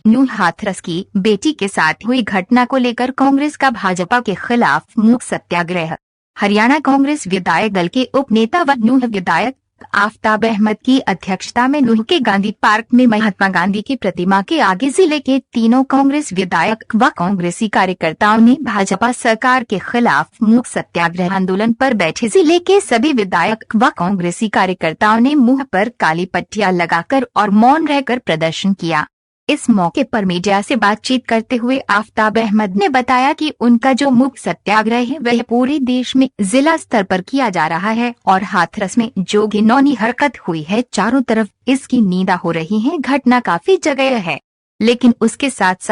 New Hathras की बेटी के साथ हुई घटना को लेकर कांग्रेस का भाजपा के खिलाफ मूक सत्याग्रह। हरियाणा कांग्रेस विधायक दल के उप नेता व नूंह विधायक आफताब अहमद की अध्यक्षता में नूंह के गांधी पार्क में महात्मा गांधी की प्रतिमा के आगे जिले के तीनों कांग्रेस विधायक व कांग्रेसी कार्यकर्ताओं ने भाजपा सरकार के खिलाफ मूक सत्याग्रह आंदोलन पर बैठे। जिले के सभी विधायक व कांग्रेसी कार्यकर्ताओं ने मुंह पर काली पट्टियां लगाकर और मौन रहकर प्रदर्शन किया। इस मौके पर मीडिया से बातचीत करते हुए आफताब अहमद ने बताया कि उनका जो मूक सत्याग्रह है वह पूरे देश में जिला स्तर पर किया जा रहा है और हाथरस में जो घिनौनी हरकत हुई है चारों तरफ इसकी निंदा हो रही है। घटना काफी जगह है, लेकिन उसके साथ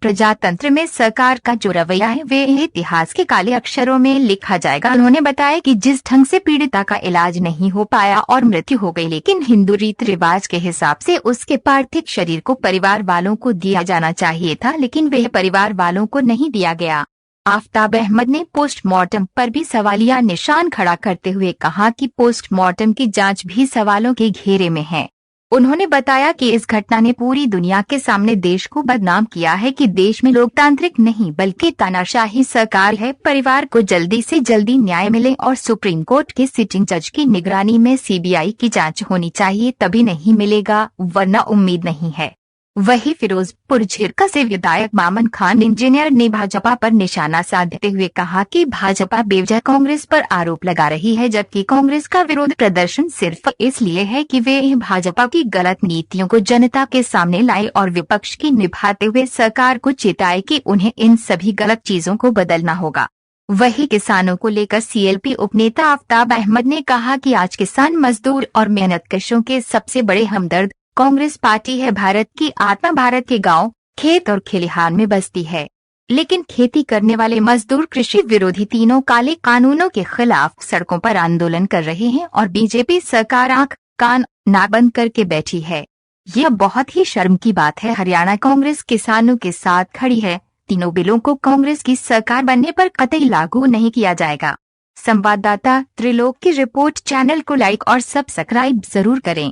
प्रजातंत्र में सरकार का जो रवैया है वे इतिहास के काले अक्षरों में लिखा जाएगा। उन्होंने बताया कि जिस ढंग से पीड़िता का इलाज नहीं हो पाया और मृत्यु हो गई, लेकिन हिंदू रीत रिवाज के हिसाब से उसके पार्थिव शरीर को परिवार वालों को दिया जाना चाहिए था, लेकिन वह परिवार वालों को नहीं दिया गया। आफताब अहमद ने पोस्टमार्टम पर भी सवालिया निशान खड़ा करते हुए कहा कि पोस्टमार्टम की जाँच भी सवालों के घेरे में है। उन्होंने बताया कि इस घटना ने पूरी दुनिया के सामने देश को बदनाम किया है कि देश में लोकतांत्रिक नहीं बल्कि तानाशाही सरकार है। परिवार को जल्दी से जल्दी न्याय मिले और सुप्रीम कोर्ट के सिटिंग जज की निगरानी में सीबीआई की जांच होनी चाहिए, तभी नहीं मिलेगा, वरना उम्मीद नहीं है। वही फिरोजपुर झिरका से विधायक मामन खान इंजीनियर ने भाजपा पर निशाना साधते हुए कहा कि भाजपा बेवजह कांग्रेस पर आरोप लगा रही है, जबकि कांग्रेस का विरोध प्रदर्शन सिर्फ इसलिए है कि वे भाजपा की गलत नीतियों को जनता के सामने लाए और विपक्ष की निभाते हुए सरकार को चेताए कि उन्हें इन सभी गलत चीजों को बदलना होगा। वही किसानों को लेकर सीएलपी उपनेता आफताब अहमद ने कहा कि आज किसान मजदूर और मेहनतकशों के सबसे बड़े हमदर्द कांग्रेस पार्टी है। भारत की आत्मा भारत के गांव, खेत और खलिहान में बसती है, लेकिन खेती करने वाले मजदूर कृषि विरोधी तीनों काले कानूनों के खिलाफ सड़कों पर आंदोलन कर रहे हैं और बीजेपी सरकार आंख कान नाक बंद करके बैठी है। यह बहुत ही शर्म की बात है। हरियाणा कांग्रेस किसानों के साथ खड़ी है। तीनों बिलों को कांग्रेस की सरकार बनने पर कतई लागू नहीं किया जाएगा। संवाददाता त्रिलोक की रिपोर्ट। चैनल को लाइक और सब्सक्राइब जरूर करें।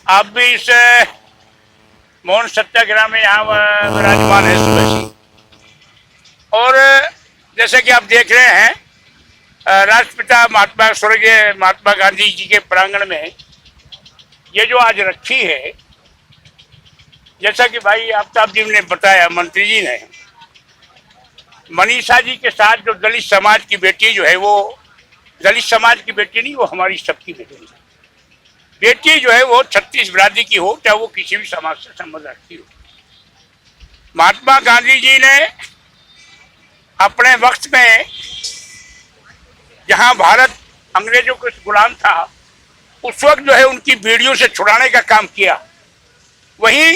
आप भी इस मौन सत्याग्रह में यहाँ विराजमान है सुबह से, और जैसे कि आप देख रहे हैं राष्ट्रपिता स्वर्गीय महात्मा गांधी जी के प्रांगण में ये जो आज रखी है, जैसा कि भाई आफताब जी ने बताया, मंत्री जी ने, मनीषा जी के साथ जो दलित समाज की बेटी जो है, वो दलित समाज की बेटी नहीं, वो हमारी सबकी बेटी है। बेटी जो है वो 36 बिरादरी की हो, चाहे वो किसी भी समाज से संबंध रखती हो। महात्मा गांधी जी ने अपने वक्त में जहां भारत अंग्रेजों के गुलाम था, उस वक्त जो है उनकी बीड़ियों से छुड़ाने का काम किया। वहीं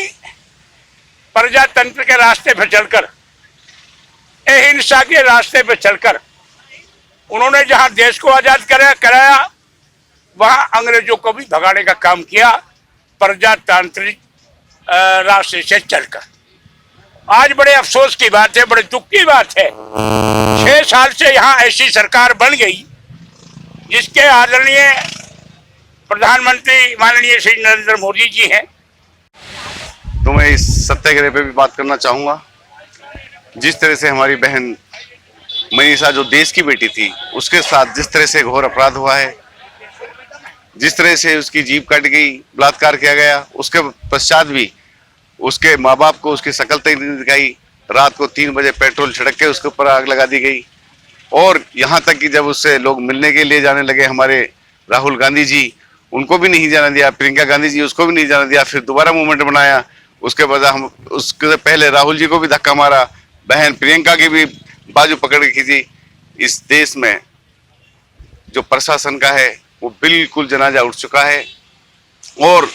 प्रजातंत्र के रास्ते पर चलकर, अहिंसा के रास्ते पर चलकर उन्होंने जहां देश को आजाद कराया, वहां अंग्रेजों को भी भगाने का काम किया प्रजातांत्रिक रास्ते से चलकर। आज बड़े अफसोस की बात है, बड़े दुख की बात है, 6 साल से यहाँ ऐसी सरकार बन गई जिसके आदरणीय प्रधानमंत्री माननीय श्री नरेंद्र मोदी जी हैं। तो मैं इस सत्याग्रह पे भी बात करना चाहूँगा। जिस तरह से हमारी बहन मनीषा जो देश की बेटी थी, उसके साथ जिस तरह से घोर अपराध हुआ है, जिस तरह से उसकी जीभ काट गई, बलात्कार किया गया, उसके पश्चात भी उसके माँ बाप को उसकी शकल तक नहीं दिखाई। रात को 3 बजे पेट्रोल छिड़क के उसके ऊपर आग लगा दी गई, और यहाँ तक कि जब उससे लोग मिलने के लिए जाने लगे, हमारे राहुल गांधी जी, उनको भी नहीं जाने दिया। प्रियंका गांधी जी, उसको भी नहीं जाने दिया। फिर दोबारा मूवमेंट बनाया, उसके बाद हम उसके पहले राहुल जी को भी धक्का मारा, बहन प्रियंका की भी बाजू पकड़ के खींची। इस देश में जो प्रशासन का है वो बिल्कुल जनाजा उठ चुका है, और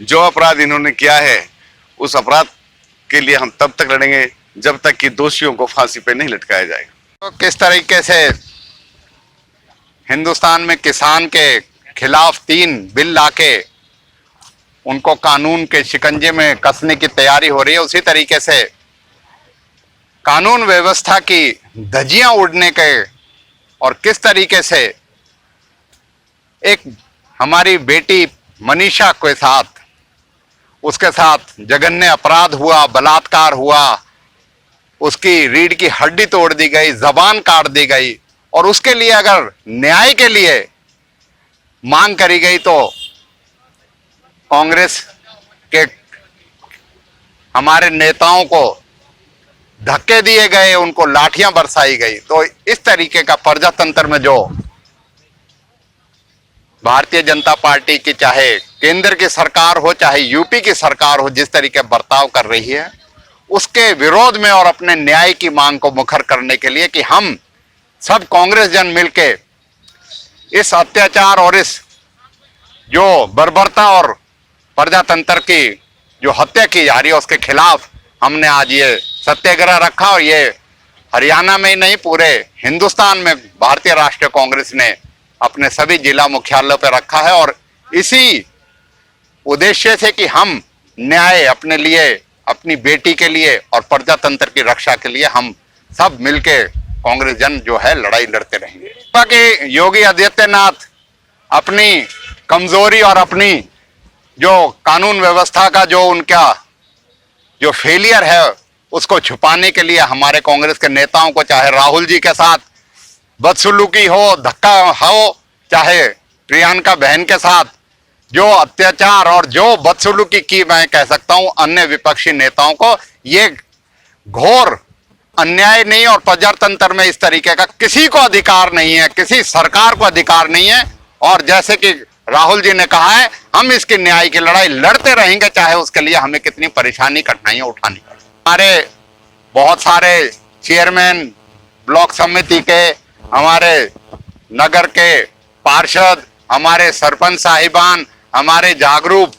जो अपराध इन्होंने किया है उस अपराध के लिए हम तब तक लड़ेंगे जब तक कि दोषियों को फांसी पे नहीं लटकाया जाएगा। तो किस तरीके से हिंदुस्तान में किसान के खिलाफ 3 बिल लाके उनको कानून के शिकंजे में कसने की तैयारी हो रही है, उसी तरीके से कानून व्यवस्था की धज्जियां उड़ने के, और किस तरीके से एक हमारी बेटी मनीषा के साथ उसके साथ जघन्य अपराध हुआ, बलात्कार हुआ, उसकी रीढ़ की हड्डी तोड़ दी गई, जबान काट दी गई, और उसके लिए अगर न्याय के लिए मांग करी गई तो कांग्रेस के हमारे नेताओं को धक्के दिए गए, उनको लाठियां बरसाई गई। तो इस तरीके का प्रजातंत्र में जो भारतीय जनता पार्टी की, चाहे केंद्र की सरकार हो चाहे यूपी की सरकार हो, जिस तरीके बर्ताव कर रही है, उसके विरोध में और अपने न्याय की मांग को मुखर करने के लिए कि हम सब कांग्रेस जन मिलके इस अत्याचार और इस जो बर्बरता और प्रजातंत्र की जो हत्या की जा रही है उसके खिलाफ हमने आज ये सत्याग्रह रखा। और ये हरियाणा में ही नहीं, पूरे हिंदुस्तान में भारतीय राष्ट्रीय कांग्रेस ने अपने सभी जिला मुख्यालयों पर रखा है। और इसी उद्देश्य से कि हम न्याय अपने लिए, अपनी बेटी के लिए और प्रजातंत्र की रक्षा के लिए हम सब मिलके कांग्रेस जन जो है लड़ाई लड़ते रहेंगे। कि योगी आदित्यनाथ अपनी कमजोरी और अपनी जो कानून व्यवस्था का जो उनका जो फेलियर है उसको छुपाने के लिए हमारे कांग्रेस के नेताओं को, चाहे राहुल जी के साथ बदसलूकी हो, धक्का हो, चाहे प्रियंका बहन के साथ जो अत्याचार और जो बदसलूकी की, मैं कह सकता हूं अन्य विपक्षी नेताओं को, ये घोर अन्याय नहीं और प्रजातंत्र में इस तरीके का किसी को अधिकार नहीं है, किसी सरकार को अधिकार नहीं है। और जैसे कि राहुल जी ने कहा है, हम इसकी न्याय की लड़ाई लड़ते रहेंगे, चाहे उसके लिए हमें कितनी परेशानी कठिनाइयां उठानी पड़े। हमारे बहुत सारे चेयरमैन ब्लॉक समिति के, हमारे नगर के पार्षद, हमारे सरपंच साहिबान, हमारे जागरूक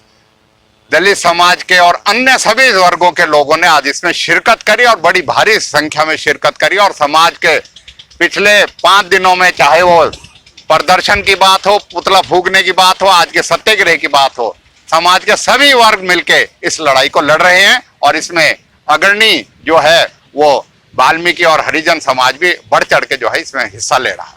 दलित समाज के और अन्य सभी वर्गों के लोगों ने आज इसमें शिरकत करी और बड़ी भारी संख्या में शिरकत करी। और समाज के पिछले 5 दिनों में, चाहे वो प्रदर्शन की बात हो, पुतला फूकने की बात हो, आज के सत्याग्रह की बात हो, समाज के सभी वर्ग मिलके इस लड़ाई को लड़ रहे हैं। और इसमें अग्रणी जो है वो वाल्मीकि और हरिजन समाज भी बढ़ चढ़ के जो है इसमें हिस्सा ले रहा है।